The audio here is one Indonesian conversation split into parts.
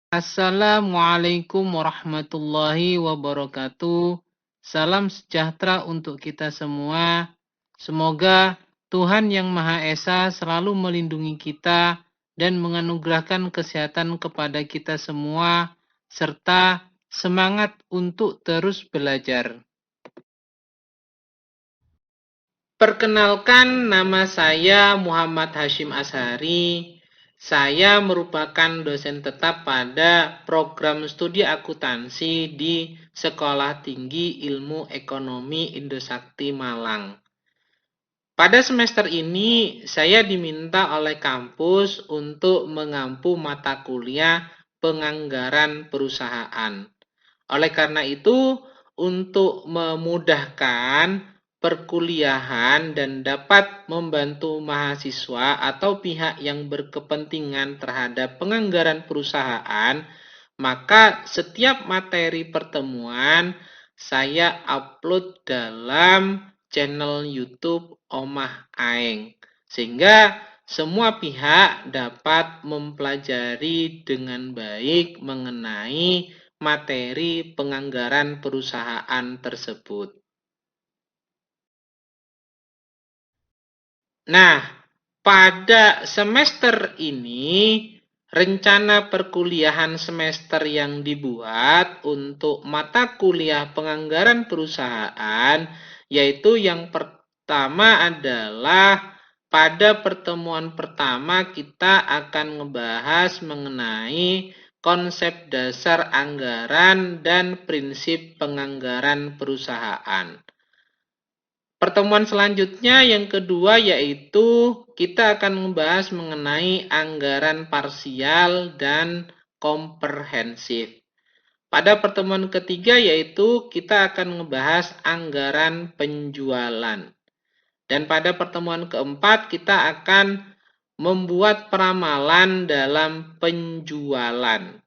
Assalamualaikum warahmatullahi wabarakatuh. Salam sejahtera untuk kita semua. Semoga Tuhan Yang Maha Esa selalu melindungi kita dan menganugerahkan kesehatan kepada kita semua, serta semangat untuk terus belajar. Perkenalkan, nama saya Muhammad Hashim Ashari. Saya merupakan dosen tetap pada program studi akuntansi di Sekolah Tinggi Ilmu Ekonomi Indosakti Malang. Pada semester ini, saya diminta oleh kampus untuk mengampu mata kuliah penganggaran perusahaan. Oleh karena itu, untuk memudahkan perkuliahan dan dapat membantu mahasiswa atau pihak yang berkepentingan terhadap penganggaran perusahaan, maka setiap materi pertemuan saya upload dalam channel YouTube Omah Aeng, sehingga semua pihak dapat mempelajari dengan baik mengenai materi penganggaran perusahaan tersebut. Nah, pada semester ini, rencana perkuliahan semester yang dibuat untuk mata kuliah penganggaran perusahaan, yaitu yang pertama adalah pada pertemuan pertama kita akan ngebahas mengenai konsep dasar anggaran dan prinsip penganggaran perusahaan. Pertemuan selanjutnya yang kedua yaitu kita akan membahas mengenai anggaran parsial dan komprehensif. Pada pertemuan ketiga yaitu kita akan membahas anggaran penjualan. Dan pada pertemuan keempat kita akan membuat peramalan dalam penjualan.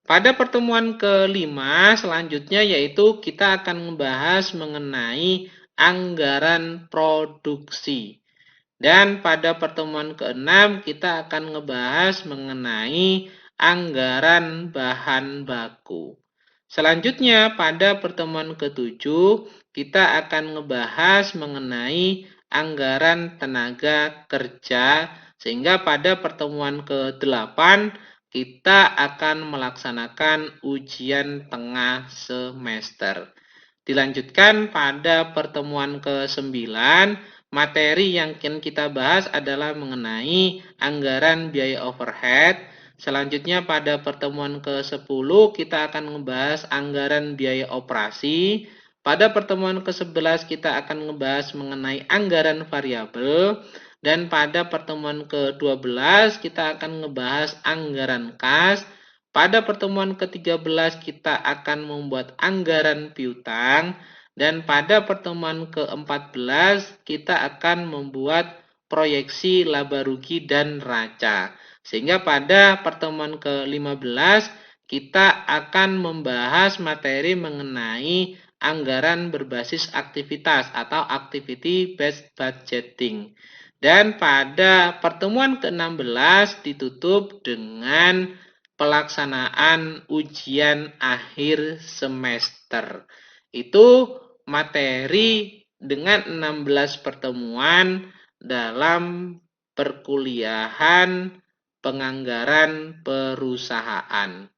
Pada pertemuan kelima selanjutnya yaitu kita akan membahas mengenai anggaran produksi. Dan pada pertemuan keenam kita akan membahas mengenai anggaran bahan baku. Selanjutnya pada pertemuan ketujuh kita akan membahas mengenai anggaran tenaga kerja, sehingga pada pertemuan ke-8 kita akan melaksanakan ujian tengah semester. Dilanjutkan pada pertemuan ke-9, materi yang akan kita bahas adalah mengenai anggaran biaya overhead. Selanjutnya pada pertemuan ke-10 kita akan membahas anggaran biaya operasi. Pada pertemuan ke-11 kita akan membahas mengenai anggaran variabel. Dan pada pertemuan ke-12 kita akan membahas anggaran kas. Pada pertemuan ke-13 kita akan membuat anggaran piutang. Dan pada pertemuan ke-14 kita akan membuat proyeksi laba rugi dan neraca. Sehingga pada pertemuan ke-15 kita akan membahas materi mengenai anggaran berbasis aktivitas atau activity based budgeting. Dan pada pertemuan ke-16 ditutup dengan pelaksanaan ujian akhir semester. Itu materi dengan 16 pertemuan dalam perkuliahan penganggaran perusahaan.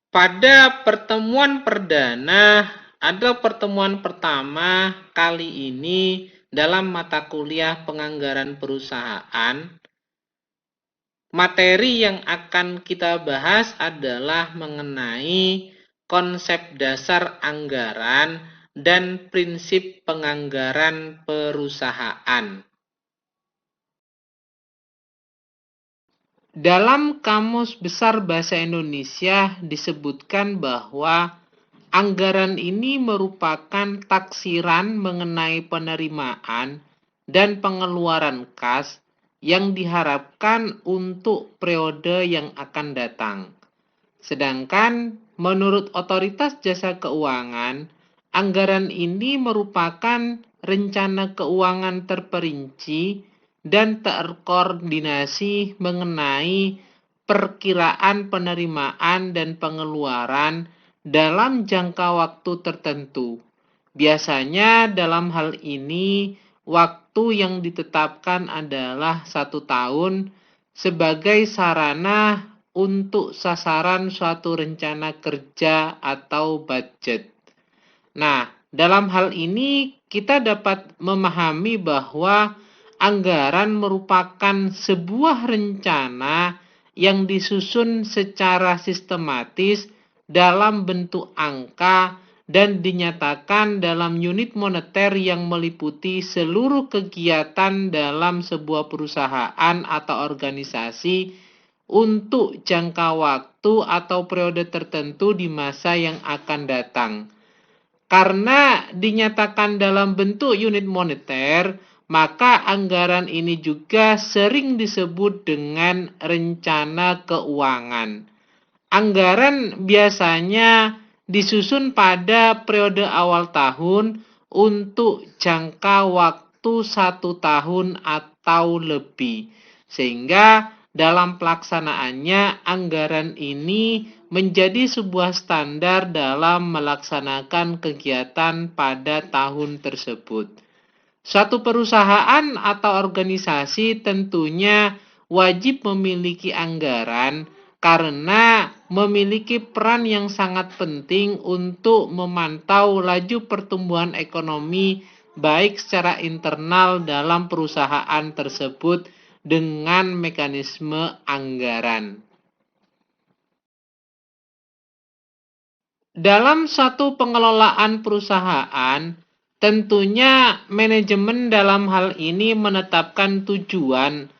Pada pertemuan perdana atau pertemuan pertama kali ini dalam mata kuliah penganggaran perusahaan, materi yang akan kita bahas adalah mengenai konsep dasar anggaran dan prinsip penganggaran perusahaan. Dalam Kamus Besar Bahasa Indonesia disebutkan bahwa anggaran ini merupakan taksiran mengenai penerimaan dan pengeluaran kas yang diharapkan untuk periode yang akan datang. Sedangkan menurut Otoritas Jasa Keuangan, anggaran ini merupakan rencana keuangan terperinci dan terkoordinasi mengenai perkiraan penerimaan dan pengeluaran dalam jangka waktu tertentu. Biasanya dalam hal ini waktu yang ditetapkan adalah 1 tahun sebagai sarana untuk sasaran suatu rencana kerja atau budget. Nah, dalam hal ini kita dapat memahami bahwa anggaran merupakan sebuah rencana yang disusun secara sistematis dalam bentuk angka dan dinyatakan dalam unit moneter yang meliputi seluruh kegiatan dalam sebuah perusahaan atau organisasi untuk jangka waktu atau periode tertentu di masa yang akan datang. Karena dinyatakan dalam bentuk unit moneter, maka anggaran ini juga sering disebut dengan rencana keuangan. Anggaran biasanya disusun pada periode awal tahun untuk jangka waktu 1 tahun atau lebih. Sehingga dalam pelaksanaannya anggaran ini menjadi sebuah standar dalam melaksanakan kegiatan pada tahun tersebut. Suatu perusahaan atau organisasi tentunya wajib memiliki anggaran karena memiliki peran yang sangat penting untuk memantau laju pertumbuhan ekonomi baik secara internal dalam perusahaan tersebut dengan mekanisme anggaran. Dalam suatu pengelolaan perusahaan, tentunya manajemen dalam hal ini menetapkan tujuan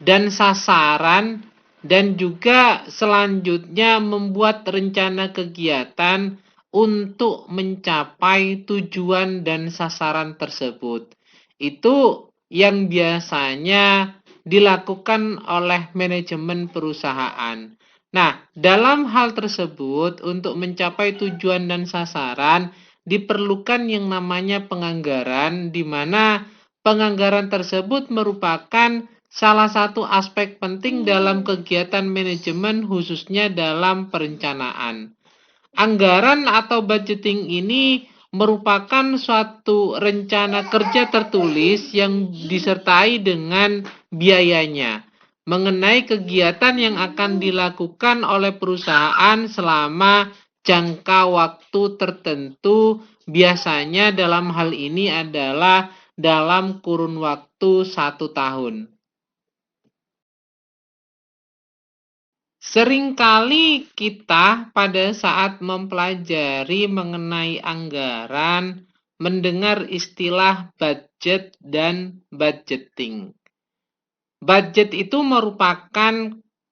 dan sasaran dan juga selanjutnya membuat rencana kegiatan untuk mencapai tujuan dan sasaran tersebut. Itu yang biasanya dilakukan oleh manajemen perusahaan. Nah, dalam hal tersebut, untuk mencapai tujuan dan sasaran, diperlukan yang namanya penganggaran, di mana penganggaran tersebut merupakan salah satu aspek penting dalam kegiatan manajemen, khususnya dalam perencanaan. Anggaran atau budgeting ini merupakan suatu rencana kerja tertulis yang disertai dengan biayanya mengenai kegiatan yang akan dilakukan oleh perusahaan selama jangka waktu tertentu, biasanya dalam hal ini adalah dalam kurun waktu 1 tahun. Seringkali kita pada saat mempelajari mengenai anggaran mendengar istilah budget dan budgeting. Budget itu merupakan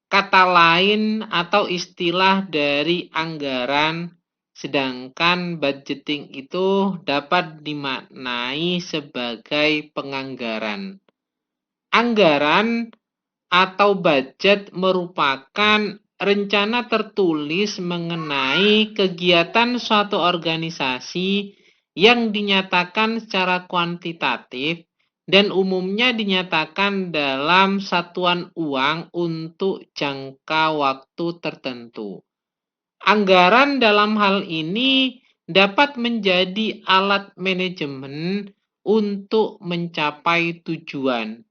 kata lain atau istilah dari anggaran, sedangkan budgeting itu dapat dimaknai sebagai penganggaran. Anggaran atau budget merupakan rencana tertulis mengenai kegiatan suatu organisasi yang dinyatakan secara kuantitatif dan umumnya dinyatakan dalam satuan uang untuk jangka waktu tertentu. Anggaran dalam hal ini dapat menjadi alat manajemen untuk mencapai tujuan.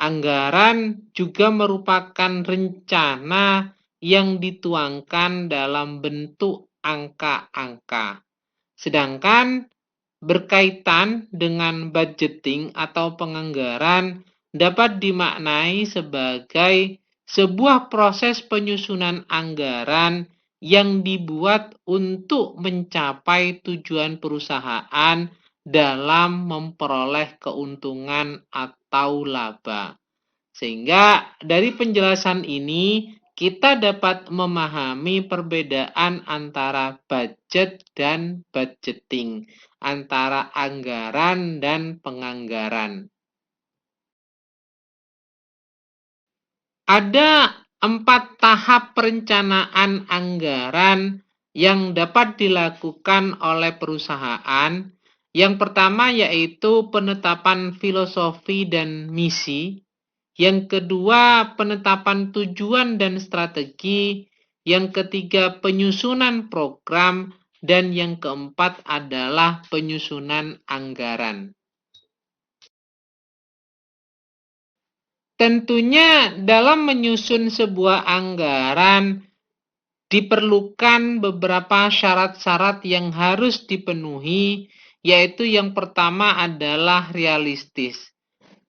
Anggaran juga merupakan rencana yang dituangkan dalam bentuk angka-angka. Sedangkan berkaitan dengan budgeting atau penganggaran dapat dimaknai sebagai sebuah proses penyusunan anggaran yang dibuat untuk mencapai tujuan perusahaan dalam memperoleh keuntungan atau laba. Sehingga dari penjelasan ini kita dapat memahami perbedaan antara budget dan budgeting, antara anggaran dan penganggaran. Ada 4 tahap perencanaan anggaran yang dapat dilakukan oleh perusahaan. Yang pertama yaitu penetapan filosofi dan misi. Yang kedua, penetapan tujuan dan strategi. Yang ketiga, penyusunan program. Dan yang keempat adalah penyusunan anggaran. Tentunya dalam menyusun sebuah anggaran diperlukan beberapa syarat-syarat yang harus dipenuhi, yaitu yang pertama adalah realistis.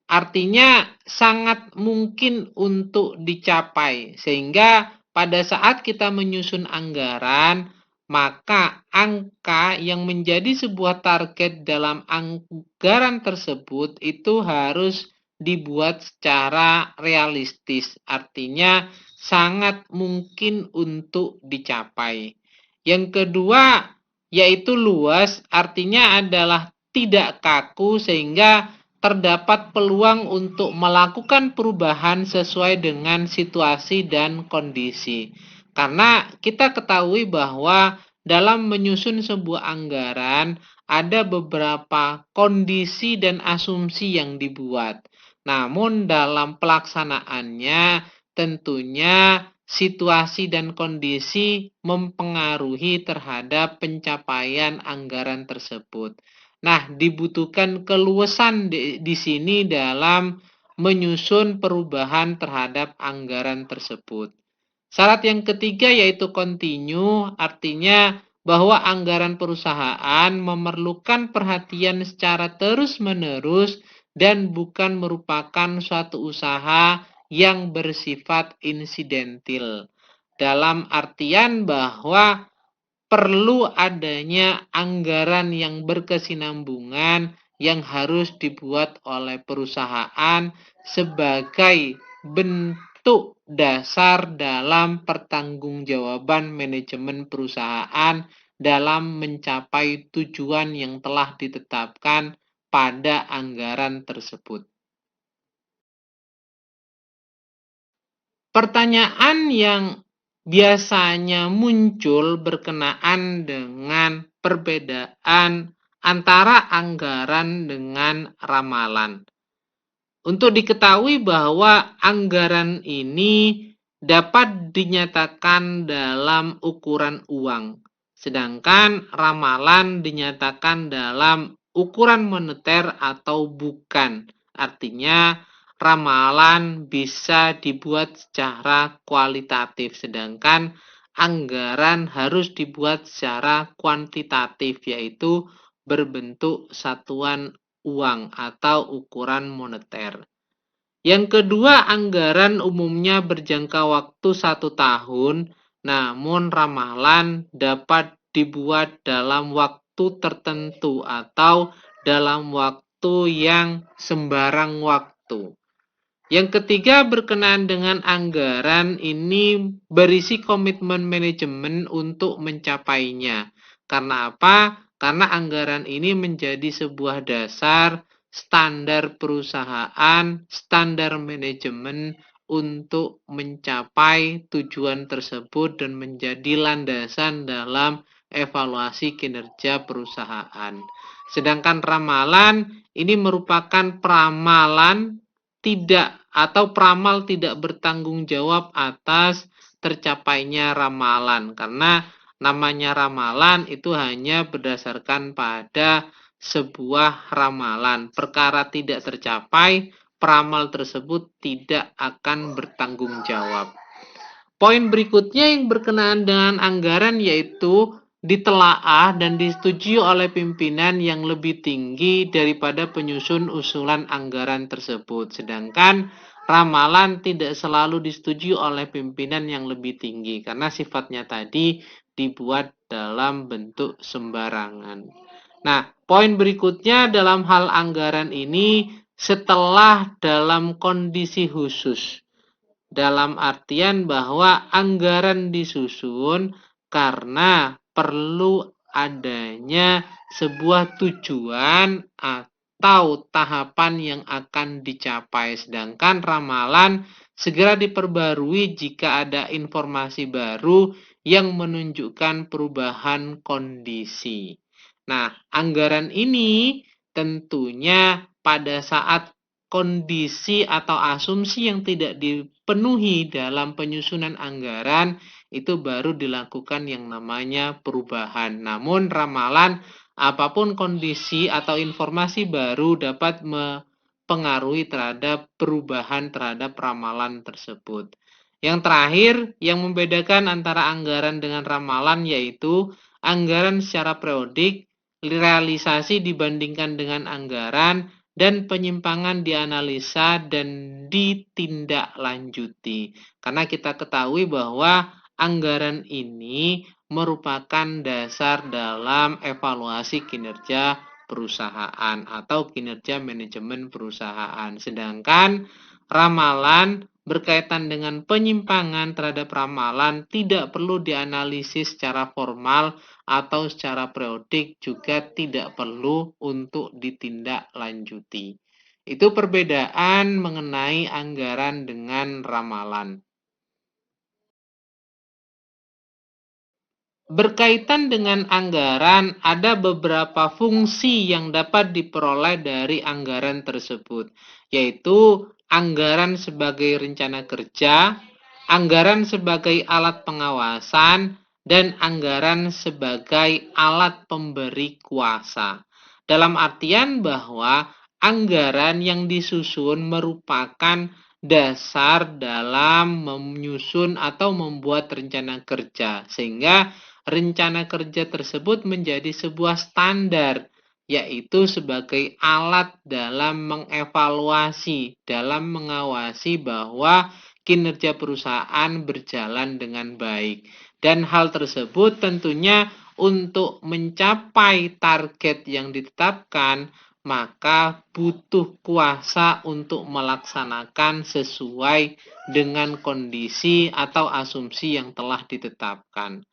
Artinya sangat mungkin untuk dicapai, sehingga pada saat kita menyusun anggaran, maka angka yang menjadi sebuah target dalam anggaran tersebut itu harus dibuat secara realistis. Artinya sangat mungkin untuk dicapai. Yang kedua, yaitu luas, artinya adalah tidak kaku sehingga terdapat peluang untuk melakukan perubahan sesuai dengan situasi dan kondisi. Karena kita ketahui bahwa dalam menyusun sebuah anggaran ada beberapa kondisi dan asumsi yang dibuat. Namun dalam pelaksanaannya tentunya situasi dan kondisi mempengaruhi terhadap pencapaian anggaran tersebut. Nah, dibutuhkan keluasan di sini dalam menyusun perubahan terhadap anggaran tersebut. Syarat yang ketiga yaitu continue, artinya bahwa anggaran perusahaan memerlukan perhatian secara terus-menerus dan bukan merupakan suatu usaha yang bersifat insidentil. Dalam artian bahwa perlu adanya anggaran yang berkesinambungan yang harus dibuat oleh perusahaan sebagai bentuk dasar dalam pertanggungjawaban manajemen perusahaan dalam mencapai tujuan yang telah ditetapkan pada anggaran tersebut. Pertanyaan yang biasanya muncul berkenaan dengan perbedaan antara anggaran dengan ramalan. Untuk diketahui bahwa anggaran ini dapat dinyatakan dalam ukuran uang, sedangkan ramalan dinyatakan dalam ukuran moneter atau bukan. Artinya, ramalan bisa dibuat secara kualitatif, sedangkan anggaran harus dibuat secara kuantitatif, yaitu berbentuk satuan uang atau ukuran moneter. Yang kedua, anggaran umumnya berjangka waktu 1 tahun, namun ramalan dapat dibuat dalam waktu tertentu atau dalam waktu yang sembarang waktu. Yang ketiga, berkenaan dengan anggaran ini berisi komitmen manajemen untuk mencapainya. Karena apa? Karena anggaran ini menjadi sebuah dasar standar perusahaan, standar manajemen untuk mencapai tujuan tersebut dan menjadi landasan dalam evaluasi kinerja perusahaan. Sedangkan ramalan ini merupakan pramalan tidak atau peramal tidak bertanggung jawab atas tercapainya ramalan, karena namanya ramalan itu hanya berdasarkan pada sebuah ramalan. Perkara tidak tercapai, peramal tersebut tidak akan bertanggung jawab. Poin berikutnya yang berkenaan dengan anggaran yaitu ditelaah dan disetujui oleh pimpinan yang lebih tinggi daripada penyusun usulan anggaran tersebut. Sedangkan ramalan tidak selalu disetujui oleh pimpinan yang lebih tinggi karena sifatnya tadi dibuat dalam bentuk sembarangan. Nah, poin berikutnya dalam hal anggaran ini setelah dalam kondisi khusus. Dalam artian bahwa anggaran disusun karena perlu adanya sebuah tujuan atau tahapan yang akan dicapai. Sedangkan ramalan segera diperbarui jika ada informasi baru yang menunjukkan perubahan kondisi. Nah, anggaran ini tentunya pada saat kondisi atau asumsi yang tidak dipenuhi dalam penyusunan anggaran, itu baru dilakukan yang namanya perubahan. Namun ramalan, apapun kondisi atau informasi baru dapat mempengaruhi terhadap perubahan terhadap ramalan tersebut. Yang terakhir, yang membedakan antara anggaran dengan ramalan yaitu anggaran secara periodik, realisasi dibandingkan dengan anggaran, dan penyimpangan dianalisa dan ditindaklanjuti. Karena kita ketahui bahwa anggaran ini merupakan dasar dalam evaluasi kinerja perusahaan atau kinerja manajemen perusahaan. Sedangkan ramalan berkaitan dengan penyimpangan terhadap ramalan tidak perlu dianalisis secara formal atau secara periodik, juga tidak perlu untuk ditindaklanjuti. Itu perbedaan mengenai anggaran dengan ramalan. Berkaitan dengan anggaran, ada beberapa fungsi yang dapat diperoleh dari anggaran tersebut, yaitu anggaran sebagai rencana kerja, anggaran sebagai alat pengawasan, dan anggaran sebagai alat pemberi kuasa. Dalam artian bahwa anggaran yang disusun merupakan dasar dalam menyusun atau membuat rencana kerja, sehingga rencana kerja tersebut menjadi sebuah standar, yaitu sebagai alat dalam mengevaluasi, dalam mengawasi bahwa kinerja perusahaan berjalan dengan baik. Dan hal tersebut tentunya untuk mencapai target yang ditetapkan, maka butuh kuasa untuk melaksanakan sesuai dengan kondisi atau asumsi yang telah ditetapkan.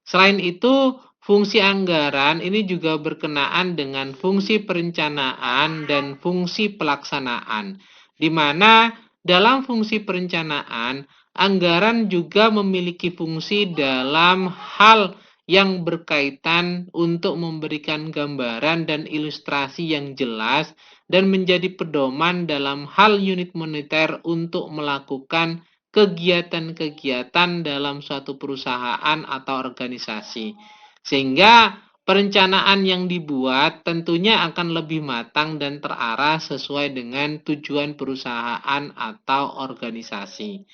Selain itu, fungsi anggaran ini juga berkenaan dengan fungsi perencanaan dan fungsi pelaksanaan, di mana dalam fungsi perencanaan, anggaran juga memiliki fungsi dalam hal yang berkaitan untuk memberikan gambaran dan ilustrasi yang jelas dan menjadi pedoman dalam hal unit moneter untuk melakukan kegiatan-kegiatan dalam suatu perusahaan atau organisasi. Sehingga perencanaan yang dibuat tentunya akan lebih matang dan terarah sesuai dengan tujuan perusahaan atau organisasi.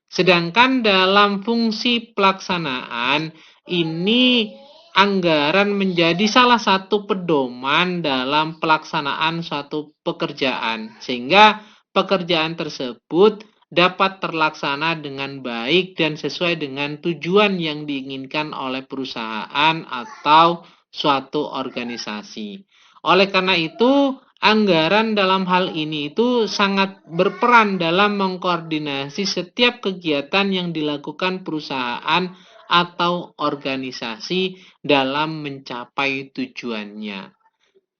Sedangkan dalam fungsi pelaksanaan, ini anggaran menjadi salah satu pedoman dalam pelaksanaan suatu pekerjaan, sehingga pekerjaan tersebut dapat terlaksana dengan baik dan sesuai dengan tujuan yang diinginkan oleh perusahaan atau suatu organisasi. Oleh karena itu, anggaran dalam hal ini itu sangat berperan dalam mengkoordinasi setiap kegiatan yang dilakukan perusahaan atau organisasi dalam mencapai tujuannya.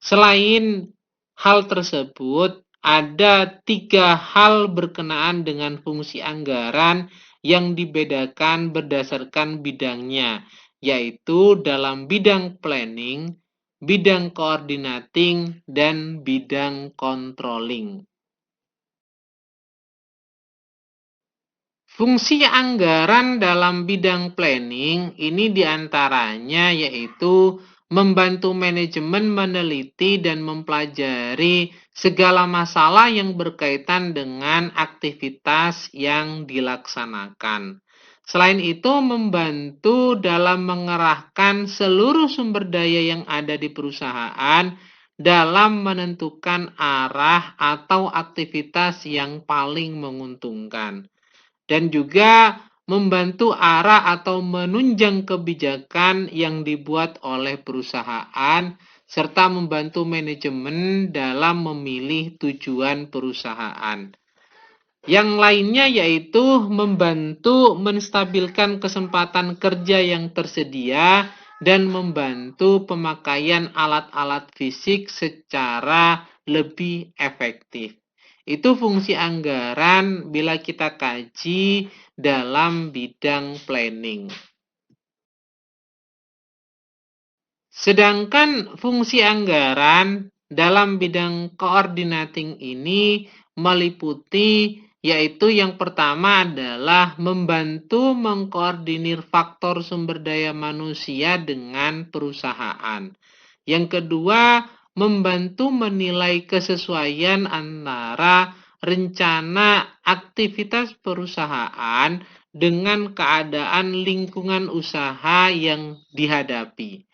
Selain hal tersebut, ada 3 hal berkenaan dengan fungsi anggaran yang dibedakan berdasarkan bidangnya, yaitu dalam bidang planning, bidang coordinating, dan bidang controlling. Fungsi anggaran dalam bidang planning ini diantaranya yaitu membantu manajemen meneliti dan mempelajari segala masalah yang berkaitan dengan aktivitas yang dilaksanakan. Selain itu, membantu dalam mengerahkan seluruh sumber daya yang ada di perusahaan dalam menentukan arah atau aktivitas yang paling menguntungkan, dan juga membantu arah atau menunjang kebijakan yang dibuat oleh perusahaan, serta membantu manajemen dalam memilih tujuan perusahaan. Yang lainnya yaitu membantu menstabilkan kesempatan kerja yang tersedia dan membantu pemakaian alat-alat fisik secara lebih efektif. Itu fungsi anggaran bila kita kaji dalam bidang planning. Sedangkan fungsi anggaran dalam bidang coordinating ini meliputi yaitu yang pertama adalah membantu mengkoordinir faktor sumber daya manusia dengan perusahaan. Yang kedua, membantu menilai kesesuaian antara rencana aktivitas perusahaan dengan keadaan lingkungan usaha yang dihadapi.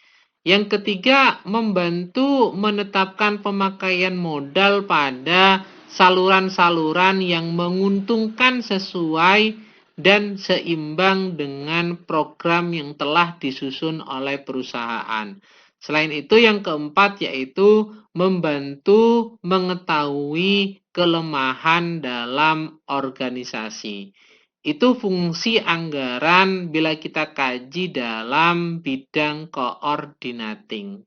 Yang ketiga, membantu menetapkan pemakaian modal pada saluran-saluran yang menguntungkan sesuai dan seimbang dengan program yang telah disusun oleh perusahaan. Selain itu, yang keempat yaitu membantu mengetahui kelemahan dalam organisasi. Itu fungsi anggaran bila kita kaji dalam bidang coordinating.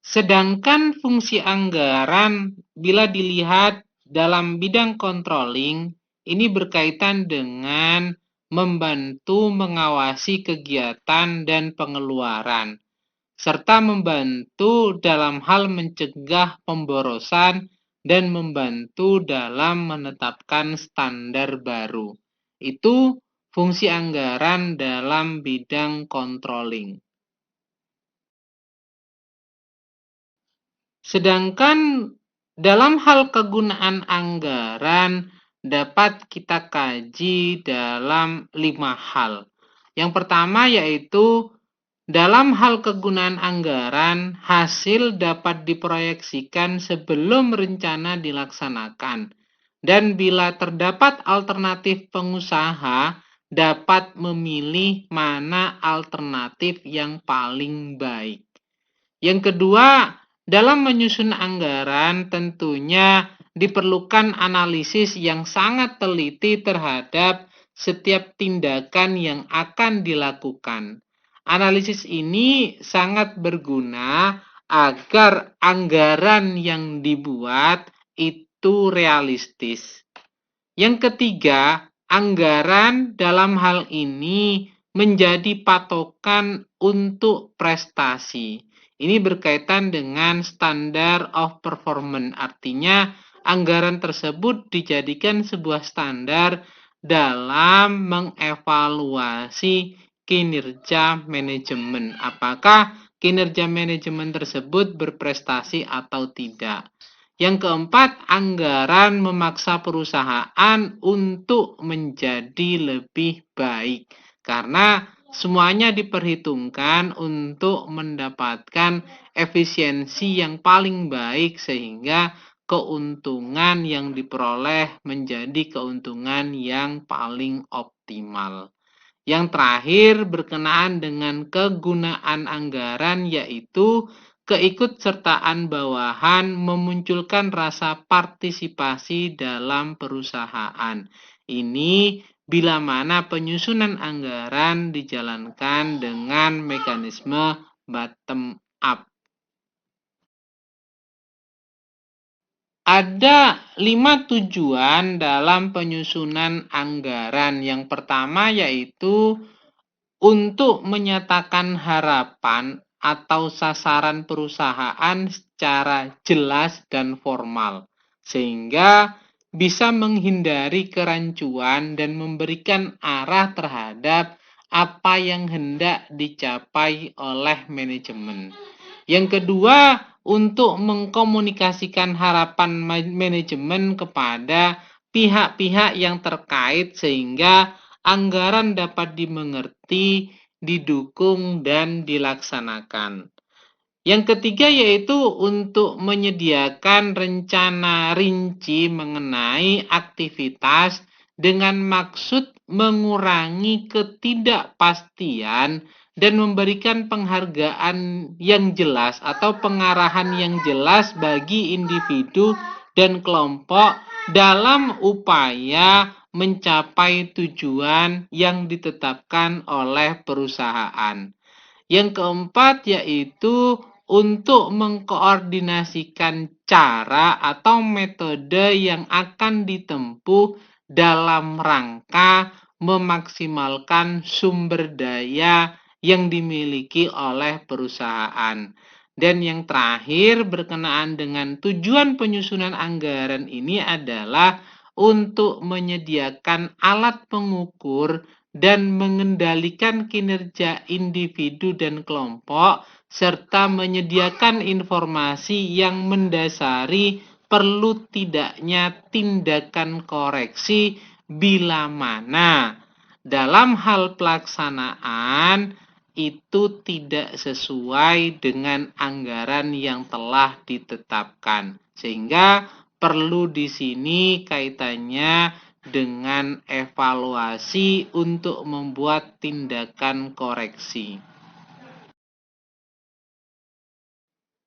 Sedangkan fungsi anggaran bila dilihat dalam bidang controlling, ini berkaitan dengan membantu mengawasi kegiatan dan pengeluaran, serta membantu dalam hal mencegah pemborosan dan membantu dalam menetapkan standar baru. Itu fungsi anggaran dalam bidang controlling. Sedangkan dalam hal kegunaan anggaran dapat kita kaji dalam 5 hal. Yang pertama yaitu dalam hal kegunaan anggaran, hasil dapat diproyeksikan sebelum rencana dilaksanakan. Dan bila terdapat alternatif pengusaha, dapat memilih mana alternatif yang paling baik. Yang kedua, dalam menyusun anggaran tentunya diperlukan analisis yang sangat teliti terhadap setiap tindakan yang akan dilakukan. Analisis ini sangat berguna agar anggaran yang dibuat itu realistis. Yang ketiga, anggaran dalam hal ini menjadi patokan untuk prestasi. Ini berkaitan dengan standar of performance, artinya anggaran tersebut dijadikan sebuah standar dalam mengevaluasi kinerja manajemen. Apakah kinerja manajemen tersebut berprestasi atau tidak? Yang keempat, anggaran memaksa perusahaan untuk menjadi lebih baik karena semuanya diperhitungkan untuk mendapatkan efisiensi yang paling baik sehingga keuntungan yang diperoleh menjadi keuntungan yang paling optimal. Yang terakhir berkenaan dengan kegunaan anggaran yaitu keikutsertaan bawahan memunculkan rasa partisipasi dalam perusahaan. Ini bila mana penyusunan anggaran dijalankan dengan mekanisme bottom up. Ada 5 tujuan dalam penyusunan anggaran. Yang pertama yaitu untuk menyatakan harapan atau sasaran perusahaan secara jelas dan formal, sehingga bisa menghindari kerancuan dan memberikan arah terhadap apa yang hendak dicapai oleh manajemen. Yang kedua, untuk mengkomunikasikan harapan manajemen kepada pihak-pihak yang terkait sehingga anggaran dapat dimengerti, didukung, dan dilaksanakan. Yang ketiga yaitu untuk menyediakan rencana rinci mengenai aktivitas dengan maksud mengurangi ketidakpastian dan memberikan penghargaan yang jelas atau pengarahan yang jelas bagi individu dan kelompok dalam upaya mencapai tujuan yang ditetapkan oleh perusahaan. Yang keempat yaitu untuk mengkoordinasikan cara atau metode yang akan ditempuh dalam rangka memaksimalkan sumber daya yang dimiliki oleh perusahaan. Dan yang terakhir berkenaan dengan tujuan penyusunan anggaran ini adalah untuk menyediakan alat pengukur dan mengendalikan kinerja individu dan kelompok serta menyediakan informasi yang mendasari perlu tidaknya tindakan koreksi bila mana dalam hal pelaksanaan itu tidak sesuai dengan anggaran yang telah ditetapkan. Sehingga perlu di sini kaitannya dengan evaluasi untuk membuat tindakan koreksi.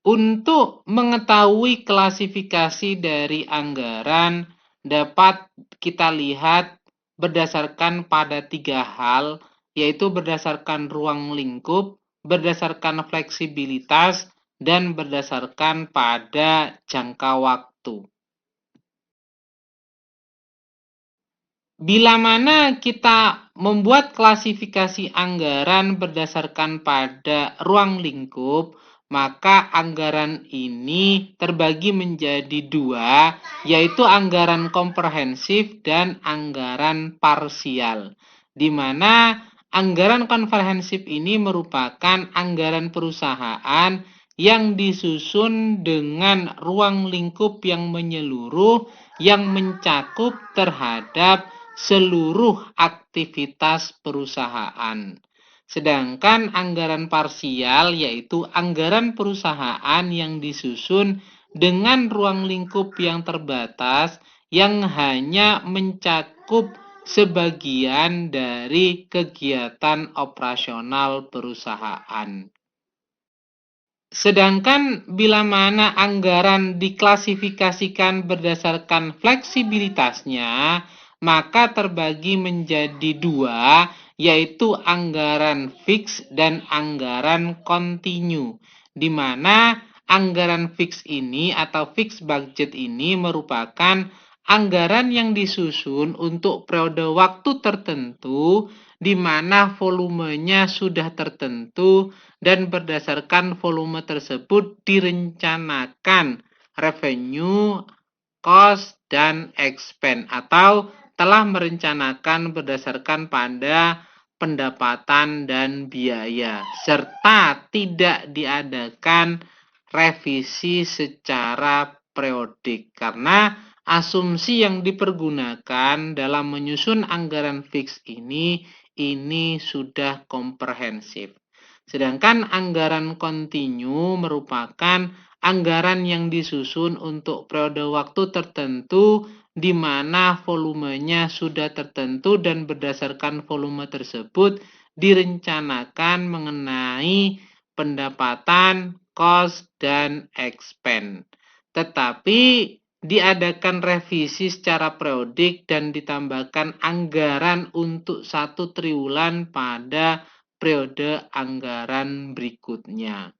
Untuk mengetahui klasifikasi dari anggaran dapat kita lihat berdasarkan pada 3 hal, yaitu berdasarkan ruang lingkup, berdasarkan fleksibilitas, dan berdasarkan pada jangka waktu. Bila mana kita membuat klasifikasi anggaran berdasarkan pada ruang lingkup, maka anggaran ini terbagi menjadi 2, yaitu anggaran komprehensif dan anggaran parsial. Di mana anggaran komprehensif ini merupakan anggaran perusahaan yang disusun dengan ruang lingkup yang menyeluruh yang mencakup terhadap seluruh aktivitas perusahaan. Sedangkan anggaran parsial yaitu anggaran perusahaan yang disusun dengan ruang lingkup yang terbatas yang hanya mencakup sebagian dari kegiatan operasional perusahaan. Sedangkan bila mana anggaran diklasifikasikan berdasarkan fleksibilitasnya, maka terbagi menjadi 2, yaitu anggaran fix dan anggaran kontinu. Di mana anggaran fix ini atau fix budget ini merupakan anggaran yang disusun untuk periode waktu tertentu di mana volumenya sudah tertentu dan berdasarkan volume tersebut direncanakan revenue, cost, dan expense atau telah merencanakan berdasarkan pada pendapatan dan biaya serta tidak diadakan revisi secara periodik karena asumsi yang dipergunakan dalam menyusun anggaran fix ini sudah komprehensif. Sedangkan anggaran kontinu merupakan anggaran yang disusun untuk periode waktu tertentu di mana volumenya sudah tertentu dan berdasarkan volume tersebut direncanakan mengenai pendapatan, cost, dan expense. Tetapi diadakan revisi secara periodik dan ditambahkan anggaran untuk 1 triwulan pada periode anggaran berikutnya.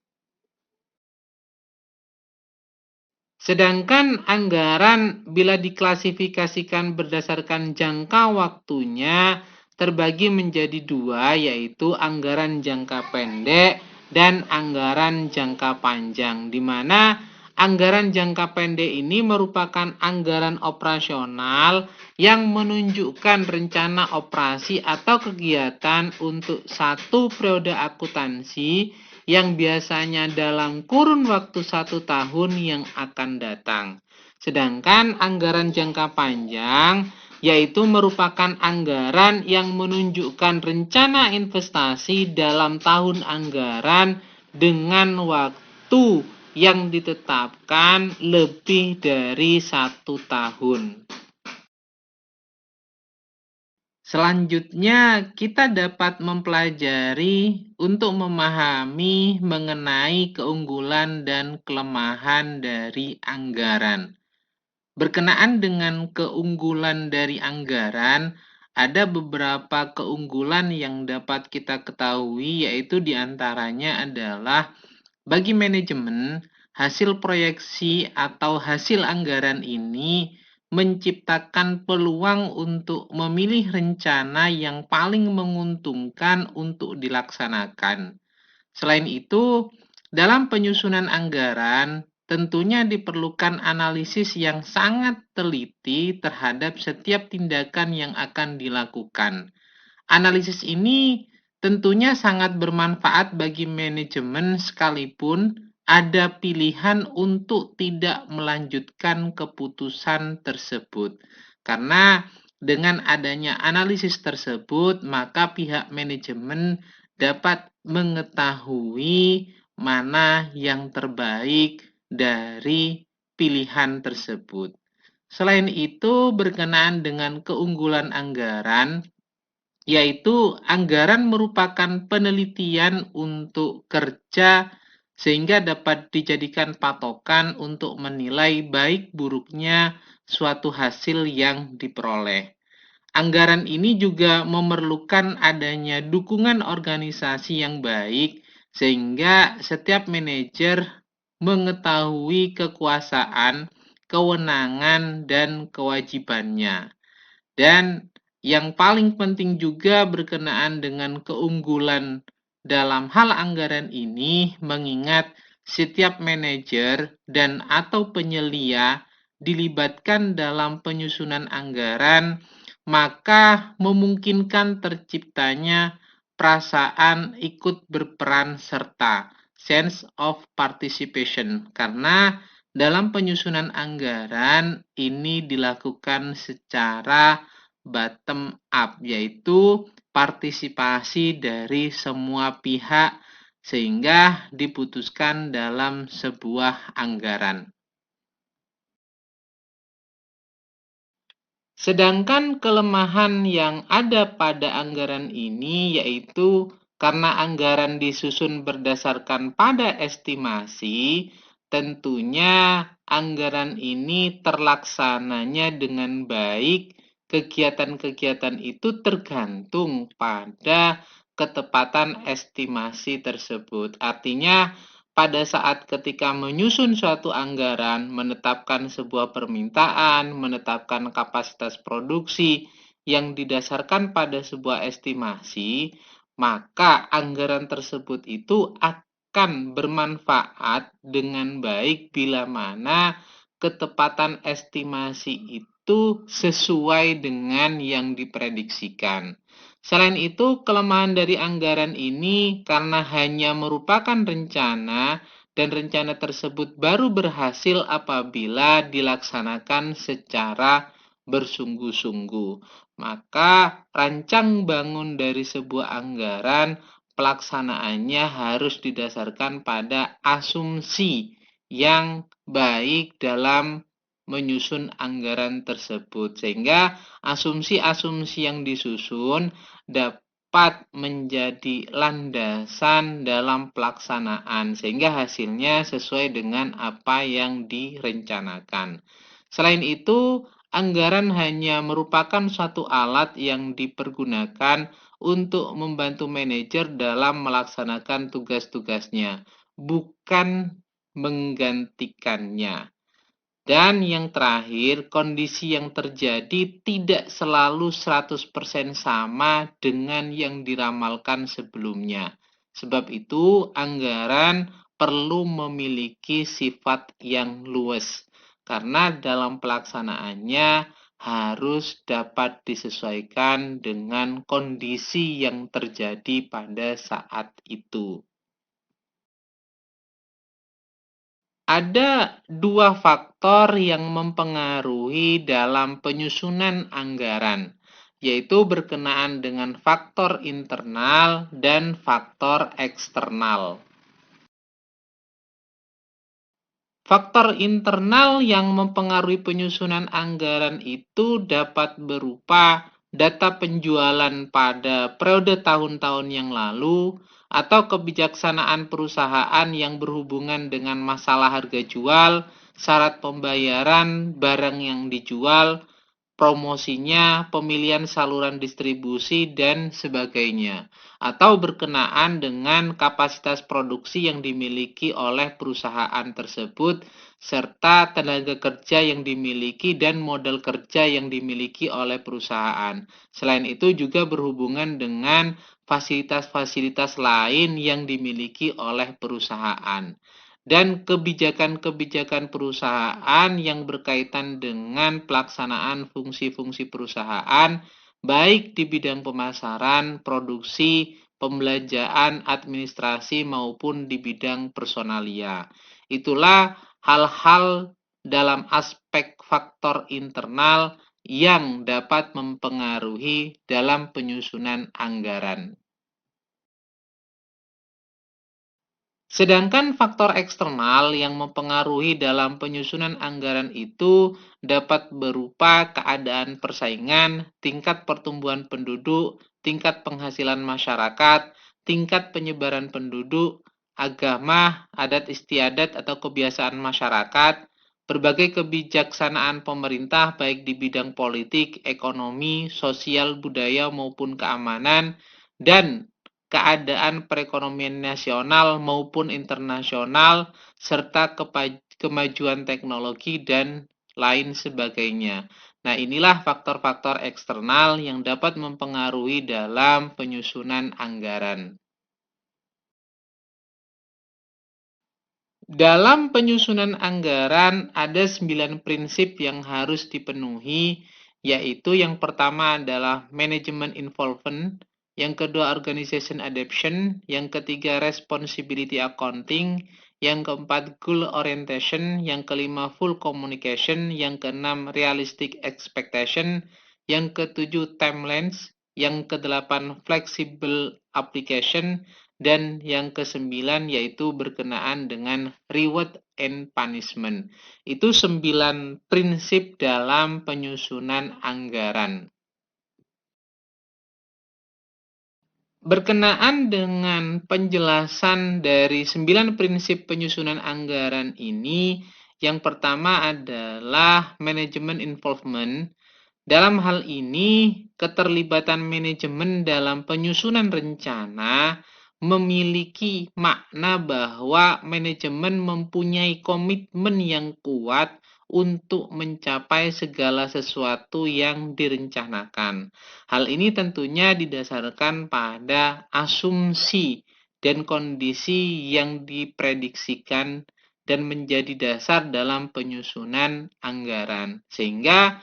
Sedangkan anggaran bila diklasifikasikan berdasarkan jangka waktunya terbagi menjadi 2, yaitu anggaran jangka pendek dan anggaran jangka panjang, di mana anggaran jangka pendek ini merupakan anggaran operasional yang menunjukkan rencana operasi atau kegiatan untuk 1 periode akuntansi yang biasanya dalam kurun waktu 1 tahun yang akan datang. Sedangkan anggaran jangka panjang yaitu merupakan anggaran yang menunjukkan rencana investasi dalam tahun anggaran dengan waktu yang ditetapkan lebih dari 1 tahun. Selanjutnya, kita dapat mempelajari untuk memahami mengenai keunggulan dan kelemahan dari anggaran. Berkenaan dengan keunggulan dari anggaran, ada beberapa keunggulan yang dapat kita ketahui, yaitu diantaranya adalah bagi manajemen, hasil proyeksi atau hasil anggaran ini menciptakan peluang untuk memilih rencana yang paling menguntungkan untuk dilaksanakan. Selain itu, Dalam penyusunan anggaran, tentunya diperlukan analisis yang sangat teliti terhadap setiap tindakan yang akan dilakukan. Analisis ini tentunya sangat bermanfaat bagi manajemen sekalipun ada pilihan untuk tidak melanjutkan keputusan tersebut. Karena dengan adanya analisis tersebut, maka pihak manajemen dapat mengetahui mana yang terbaik dari pilihan tersebut. Selain itu, berkenaan dengan keunggulan anggaran, yaitu anggaran merupakan penelitian untuk kerja sehingga dapat dijadikan patokan untuk menilai baik buruknya suatu hasil yang diperoleh. Anggaran ini juga memerlukan adanya dukungan organisasi yang baik sehingga setiap manajer mengetahui kekuasaan, kewenangan, dan kewajibannya. Dan yang paling penting juga berkenaan dengan keunggulan dalam hal anggaran ini, mengingat setiap manajer dan atau penyelia dilibatkan dalam penyusunan anggaran, maka memungkinkan terciptanya perasaan ikut berperan serta sense of participation, karena dalam penyusunan anggaran ini dilakukan secara bottom up, yaitu partisipasi dari semua pihak sehingga diputuskan dalam sebuah anggaran. Sedangkan kelemahan yang ada pada anggaran ini yaitu karena anggaran disusun berdasarkan pada estimasi, tentunya anggaran ini terlaksananya dengan baik, kegiatan-kegiatan itu tergantung pada ketepatan estimasi tersebut. Artinya, pada saat ketika menyusun suatu anggaran, menetapkan sebuah permintaan, menetapkan kapasitas produksi yang didasarkan pada sebuah estimasi, maka anggaran tersebut itu akan bermanfaat dengan baik bila mana ketepatan estimasi itu sesuai dengan yang diprediksikan. Selain itu, kelemahan dari anggaran ini karena hanya merupakan rencana dan rencana tersebut baru berhasil apabila dilaksanakan secara bersungguh-sungguh. Maka rancang bangun dari sebuah anggaran, pelaksanaannya harus didasarkan pada asumsi yang baik dalam menyusun anggaran tersebut, sehingga asumsi-asumsi yang disusun dapat menjadi landasan dalam pelaksanaan sehingga hasilnya sesuai dengan apa yang direncanakan. Selain itu, anggaran hanya merupakan suatu alat yang dipergunakan untuk membantu manajer dalam melaksanakan tugas-tugasnya, bukan menggantikannya. Dan yang terakhir, kondisi yang terjadi tidak selalu 100% sama dengan yang diramalkan sebelumnya. Sebab itu, anggaran perlu memiliki sifat yang luas, karena dalam pelaksanaannya harus dapat disesuaikan dengan kondisi yang terjadi pada saat itu. Ada dua faktor yang mempengaruhi dalam penyusunan anggaran, yaitu berkenaan dengan faktor internal dan faktor eksternal. Faktor internal yang mempengaruhi penyusunan anggaran itu dapat berupa data penjualan pada periode tahun-tahun yang lalu, atau kebijaksanaan perusahaan yang berhubungan dengan masalah harga jual, syarat pembayaran barang yang dijual, promosinya, pemilihan saluran distribusi, dan sebagainya, atau berkenaan dengan kapasitas produksi yang dimiliki oleh perusahaan tersebut, serta tenaga kerja yang dimiliki dan modal kerja yang dimiliki oleh perusahaan. Selain itu juga berhubungan dengan fasilitas-fasilitas lain yang dimiliki oleh perusahaan. Dan kebijakan-kebijakan perusahaan yang berkaitan dengan pelaksanaan fungsi-fungsi perusahaan, baik di bidang pemasaran, produksi, pembelanjaan, administrasi, maupun di bidang personalia. Itulah hal-hal dalam aspek faktor internal yang dapat mempengaruhi dalam penyusunan anggaran. Sedangkan faktor eksternal yang mempengaruhi dalam penyusunan anggaran itu dapat berupa keadaan persaingan, tingkat pertumbuhan penduduk, tingkat penghasilan masyarakat, tingkat penyebaran penduduk, agama, adat istiadat atau kebiasaan masyarakat, berbagai kebijaksanaan pemerintah baik di bidang politik, ekonomi, sosial, budaya maupun keamanan, dan keadaan perekonomian nasional maupun internasional, serta kemajuan teknologi dan lain sebagainya. Nah, inilah faktor-faktor eksternal yang dapat mempengaruhi dalam penyusunan anggaran. Dalam penyusunan anggaran ada 9 prinsip yang harus dipenuhi, yaitu yang pertama adalah manajemen involvement, yang kedua organization adaptation, yang ketiga responsibility accounting, yang keempat goal orientation, yang kelima full communication, yang keenam realistic expectation, yang ketujuh timelines, yang kedelapan flexible application, dan yang kesembilan yaitu berkenaan dengan reward and punishment. Itu 9 prinsip dalam penyusunan anggaran. Berkenaan dengan penjelasan dari 9 prinsip penyusunan anggaran ini, yang pertama adalah manajemen involvement. Dalam hal ini, keterlibatan manajemen dalam penyusunan rencana memiliki makna bahwa manajemen mempunyai komitmen yang kuat untuk mencapai segala sesuatu yang direncanakan. Hal ini tentunya didasarkan pada asumsi dan kondisi yang diprediksikan dan menjadi dasar dalam penyusunan anggaran. Sehingga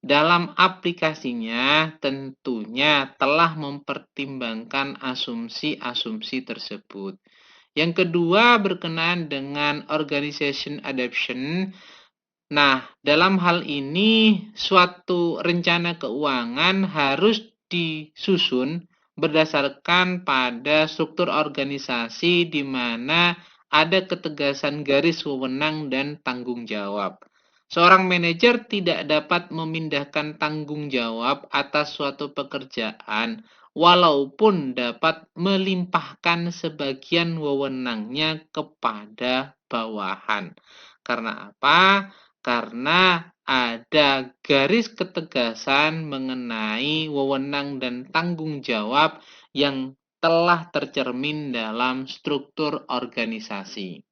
dalam aplikasinya tentunya telah mempertimbangkan asumsi-asumsi tersebut. Yang kedua berkenaan dengan organization adaptation. Nah, dalam hal ini suatu rencana keuangan harus disusun berdasarkan pada struktur organisasi di mana ada ketegasan garis wewenang dan tanggung jawab. Seorang manajer tidak dapat memindahkan tanggung jawab atas suatu pekerjaan, walaupun dapat melimpahkan sebagian wewenangnya kepada bawahan. Karena apa? Karena ada garis ketegasan mengenai wewenang dan tanggung jawab yang telah tercermin dalam struktur organisasi.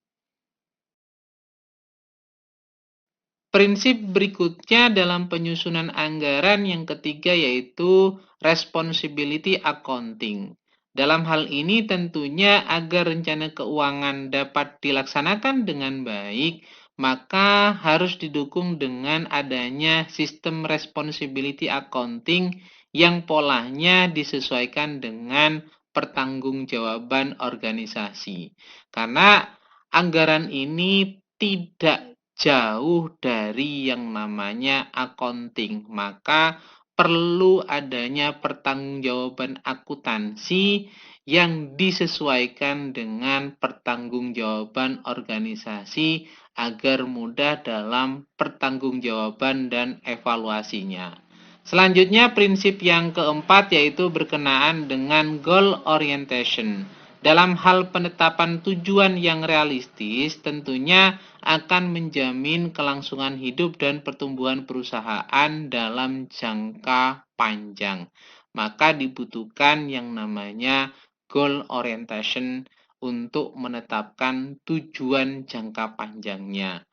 Prinsip berikutnya dalam penyusunan anggaran yang ketiga yaitu responsibility accounting. Dalam hal ini tentunya agar rencana keuangan dapat dilaksanakan dengan baik, maka harus didukung dengan adanya sistem responsibility accounting yang polanya disesuaikan dengan pertanggungjawaban organisasi. Karena anggaran ini tidak jauh dari yang namanya accounting, maka perlu adanya pertanggungjawaban akuntansi yang disesuaikan dengan pertanggungjawaban organisasi agar mudah dalam pertanggungjawaban dan evaluasinya. Selanjutnya prinsip yang keempat yaitu berkenaan dengan goal orientation. Dalam hal penetapan tujuan yang realistis tentunya akan menjamin kelangsungan hidup dan pertumbuhan perusahaan dalam jangka panjang. Maka dibutuhkan yang namanya goal orientation untuk menetapkan tujuan jangka panjangnya.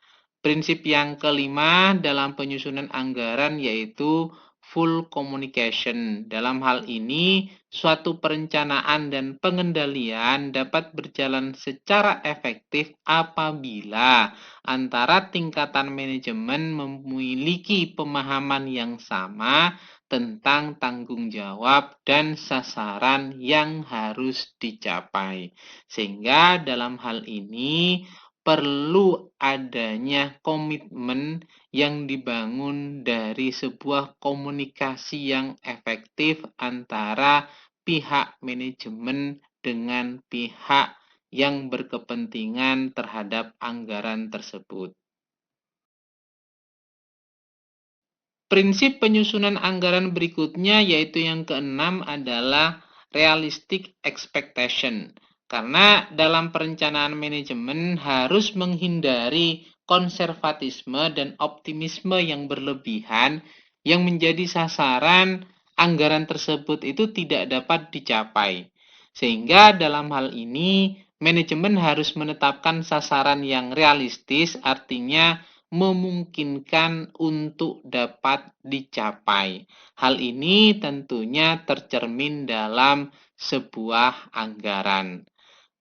Prinsip yang kelima dalam penyusunan anggaran yaitu full communication. Dalam hal ini, suatu perencanaan dan pengendalian dapat berjalan secara efektif apabila antara tingkatan manajemen memiliki pemahaman yang sama tentang tanggung jawab dan sasaran yang harus dicapai. Sehingga dalam hal ini perlu adanya komitmen yang dibangun dari sebuah komunikasi yang efektif antara pihak manajemen dengan pihak yang berkepentingan terhadap anggaran tersebut. Prinsip penyusunan anggaran berikutnya yaitu yang keenam adalah realistic expectation. Karena dalam perencanaan manajemen harus menghindari konservatisme dan optimisme yang berlebihan yang menjadi sasaran anggaran tersebut itu tidak dapat dicapai. Sehingga dalam hal ini manajemen harus menetapkan sasaran yang realistis, artinya memungkinkan untuk dapat dicapai. Hal ini tentunya tercermin dalam sebuah anggaran.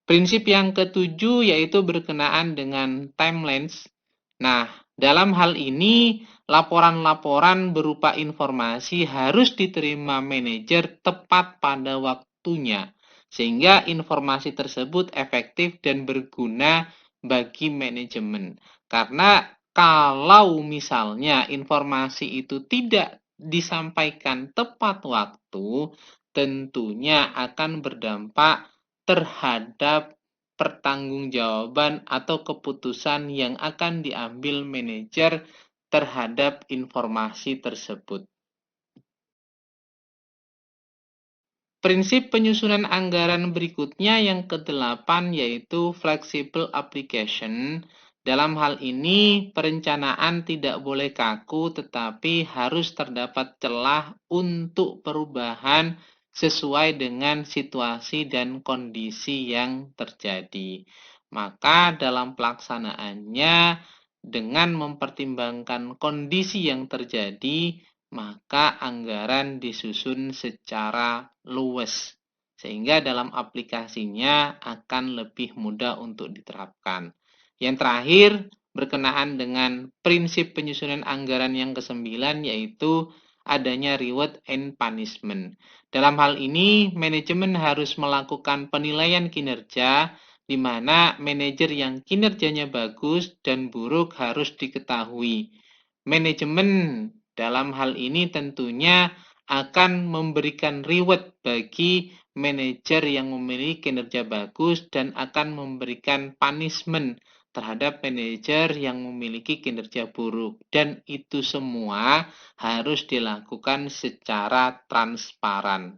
Prinsip yang ketujuh yaitu berkenaan dengan timelines. Nah, dalam hal ini laporan-laporan berupa informasi harus diterima manajer tepat pada waktunya, sehingga informasi tersebut efektif dan berguna bagi manajemen. Karena kalau misalnya informasi itu tidak disampaikan tepat waktu, tentunya akan berdampak terhadap pertanggungjawaban atau keputusan yang akan diambil manajer terhadap informasi tersebut. Prinsip penyusunan anggaran berikutnya yang kedelapan yaitu flexible application. Dalam hal ini, perencanaan tidak boleh kaku tetapi harus terdapat celah untuk perubahan sesuai dengan situasi dan kondisi yang terjadi. Maka dalam pelaksanaannya dengan mempertimbangkan kondisi yang terjadi, maka anggaran disusun secara luwes sehingga dalam aplikasinya akan lebih mudah untuk diterapkan. Yang terakhir berkenaan dengan prinsip penyusunan anggaran yang kesembilan yaitu adanya reward and punishment. Dalam hal ini manajemen harus melakukan penilaian kinerja di mana manajer yang kinerjanya bagus dan buruk harus diketahui. Manajemen dalam hal ini tentunya akan memberikan reward bagi manajer yang memiliki kinerja bagus dan akan memberikan punishment terhadap manajer yang memiliki kinerja buruk. Dan itu semua harus dilakukan secara transparan.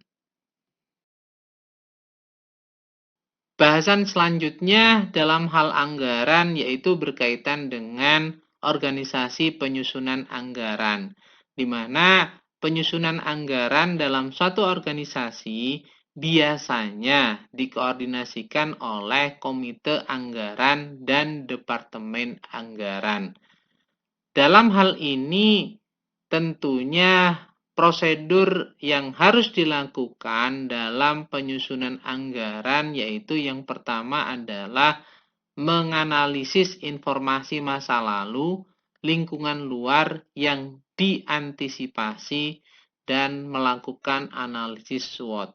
Bahasan selanjutnya dalam hal anggaran yaitu berkaitan dengan organisasi penyusunan anggaran, di mana penyusunan anggaran dalam suatu organisasi biasanya dikoordinasikan oleh komite anggaran dan departemen anggaran. Dalam hal ini tentunya prosedur yang harus dilakukan dalam penyusunan anggaran yaitu yang pertama adalah menganalisis informasi masa lalu, lingkungan luar yang diantisipasi, dan melakukan analisis SWOT.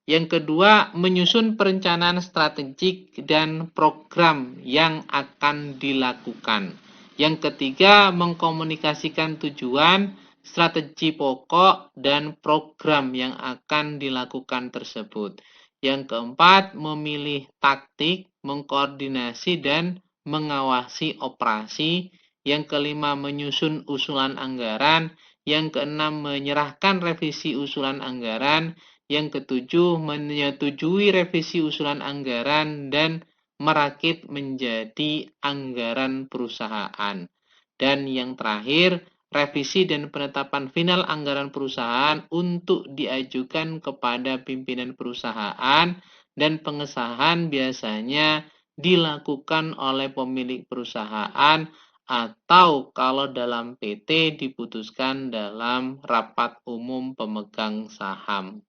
Yang kedua, menyusun perencanaan strategik dan program yang akan dilakukan. Yang ketiga, mengkomunikasikan tujuan, strategi pokok, dan program yang akan dilakukan tersebut. Yang keempat, memilih taktik, mengkoordinasi, dan mengawasi operasi. Yang kelima, menyusun usulan anggaran. Yang keenam, menyerahkan revisi usulan anggaran. Yang ketujuh, menyetujui revisi usulan anggaran dan merakit menjadi anggaran perusahaan. Dan yang terakhir, revisi dan penetapan final anggaran perusahaan untuk diajukan kepada pimpinan perusahaan dan pengesahan biasanya dilakukan oleh pemilik perusahaan atau kalau dalam PT diputuskan dalam rapat umum pemegang saham.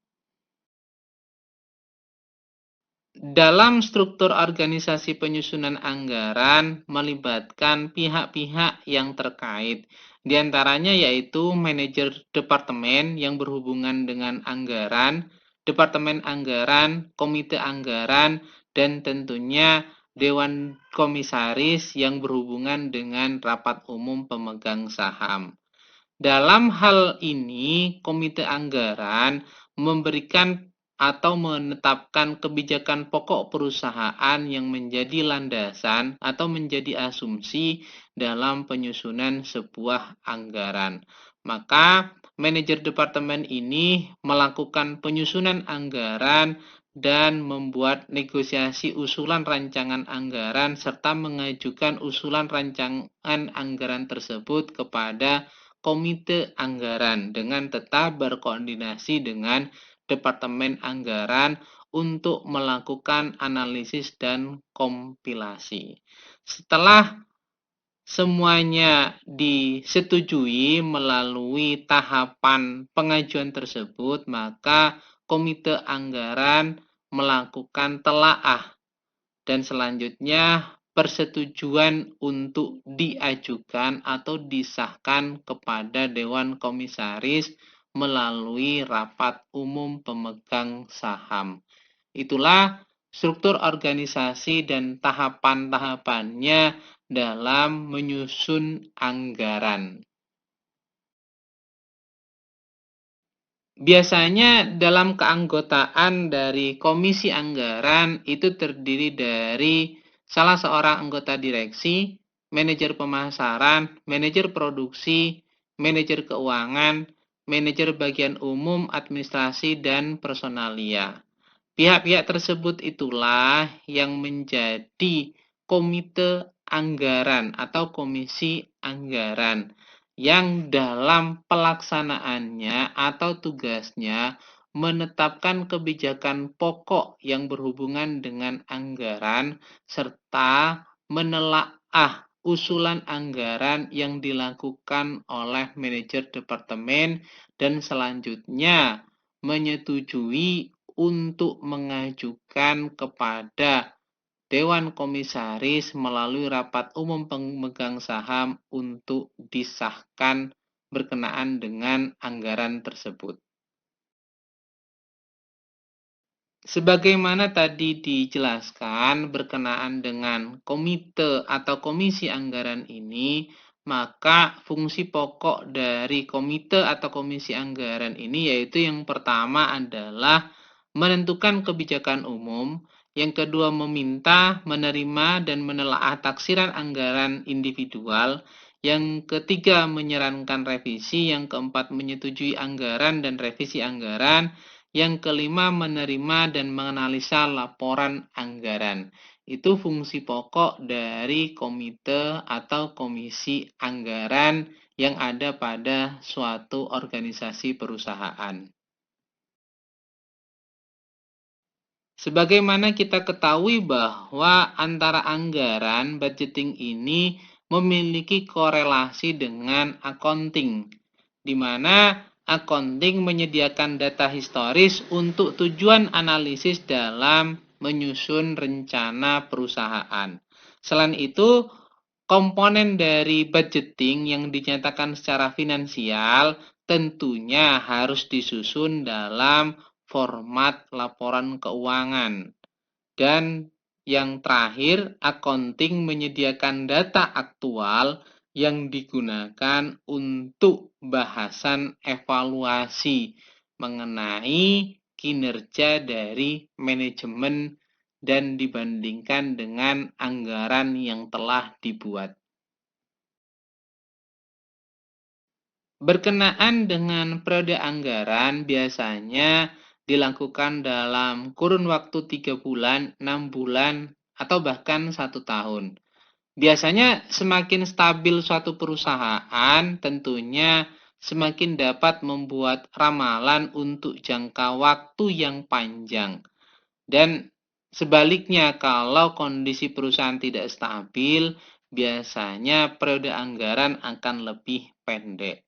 Dalam struktur organisasi penyusunan anggaran melibatkan pihak-pihak yang terkait. Di antaranya yaitu manajer departemen yang berhubungan dengan anggaran, departemen anggaran, komite anggaran, dan tentunya dewan komisaris yang berhubungan dengan rapat umum pemegang saham. Dalam hal ini, komite anggaran memberikan atau menetapkan kebijakan pokok perusahaan yang menjadi landasan atau menjadi asumsi dalam penyusunan sebuah anggaran. Maka, manajer departemen ini melakukan penyusunan anggaran dan membuat negosiasi usulan rancangan anggaran serta mengajukan usulan rancangan anggaran tersebut kepada komite anggaran dengan tetap berkoordinasi dengan departemen anggaran untuk melakukan analisis dan kompilasi. Setelah semuanya disetujui melalui tahapan pengajuan tersebut, maka komite anggaran melakukan telaah dan selanjutnya persetujuan untuk diajukan atau disahkan kepada Dewan Komisaris melalui rapat umum pemegang saham. Itulah struktur organisasi dan tahapan-tahapannya dalam menyusun anggaran. Biasanya dalam keanggotaan dari komisi anggaran itu terdiri dari salah seorang anggota direksi, manajer pemasaran, manajer produksi, manajer keuangan, manajer bagian umum, administrasi, dan personalia. Pihak-pihak tersebut itulah yang menjadi komite anggaran atau komisi anggaran yang dalam pelaksanaannya atau tugasnya menetapkan kebijakan pokok yang berhubungan dengan anggaran serta menelaah usulan anggaran yang dilakukan oleh manajer departemen dan selanjutnya menyetujui untuk mengajukan kepada Dewan Komisaris melalui rapat umum pemegang saham untuk disahkan berkenaan dengan anggaran tersebut. Sebagaimana tadi dijelaskan berkenaan dengan komite atau komisi anggaran ini, maka fungsi pokok dari komite atau komisi anggaran ini yaitu yang pertama adalah menentukan kebijakan umum, yang kedua meminta, menerima, dan menelaah taksiran anggaran individual, yang ketiga menyarankan revisi, yang keempat menyetujui anggaran dan revisi anggaran, yang kelima menerima dan menganalisa laporan anggaran. Itu fungsi pokok dari komite atau komisi anggaran yang ada pada suatu organisasi perusahaan. Sebagaimana kita ketahui bahwa antara anggaran budgeting ini memiliki korelasi dengan accounting, di mana accounting menyediakan data historis untuk tujuan analisis dalam menyusun rencana perusahaan. Selain itu, komponen dari budgeting yang dinyatakan secara finansial tentunya harus disusun dalam format laporan keuangan. Dan yang terakhir, accounting menyediakan data aktual yang digunakan untuk bahasan evaluasi mengenai kinerja dari manajemen dan dibandingkan dengan anggaran yang telah dibuat. Berkenaan dengan periode anggaran biasanya dilakukan dalam kurun waktu 3 bulan, 6 bulan, atau bahkan 1 tahun. Biasanya semakin stabil suatu perusahaan tentunya semakin dapat membuat ramalan untuk jangka waktu yang panjang. Dan sebaliknya kalau kondisi perusahaan tidak stabil, biasanya periode anggaran akan lebih pendek.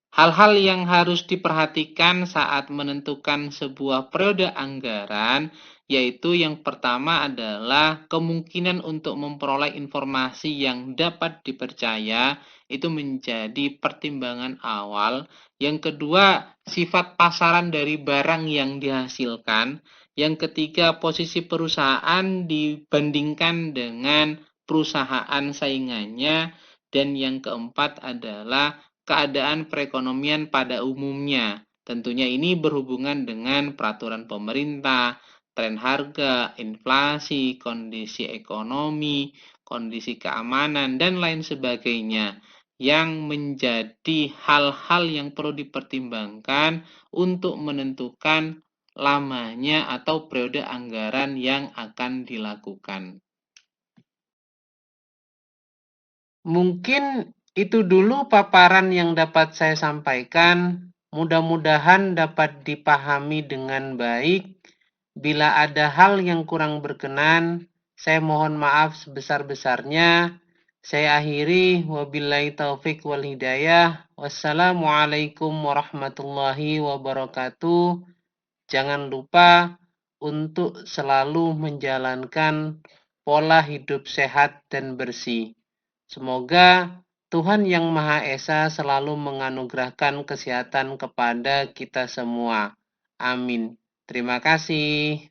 Hal-hal yang harus diperhatikan saat menentukan sebuah periode anggaran, yaitu yang pertama adalah kemungkinan untuk memperoleh informasi yang dapat dipercaya, itu menjadi pertimbangan awal. Yang kedua, sifat pasaran dari barang yang dihasilkan. Yang ketiga, posisi perusahaan dibandingkan dengan perusahaan saingannya. Dan yang keempat adalah keadaan perekonomian pada umumnya. Tentunya ini berhubungan dengan peraturan pemerintah, tren harga, inflasi, kondisi ekonomi, kondisi keamanan, dan lain sebagainya yang menjadi hal-hal yang perlu dipertimbangkan untuk menentukan lamanya atau periode anggaran yang akan dilakukan. Mungkin itu dulu paparan yang dapat saya sampaikan. Mudah-mudahan dapat dipahami dengan baik. Bila ada hal yang kurang berkenan, saya mohon maaf sebesar-besarnya. Saya akhiri, wabillahi taufik wal hidayah. Wassalamualaikum warahmatullahi wabarakatuh. Jangan lupa untuk selalu menjalankan pola hidup sehat dan bersih. Semoga Tuhan Yang Maha Esa selalu menganugerahkan kesehatan kepada kita semua. Amin. Terima kasih.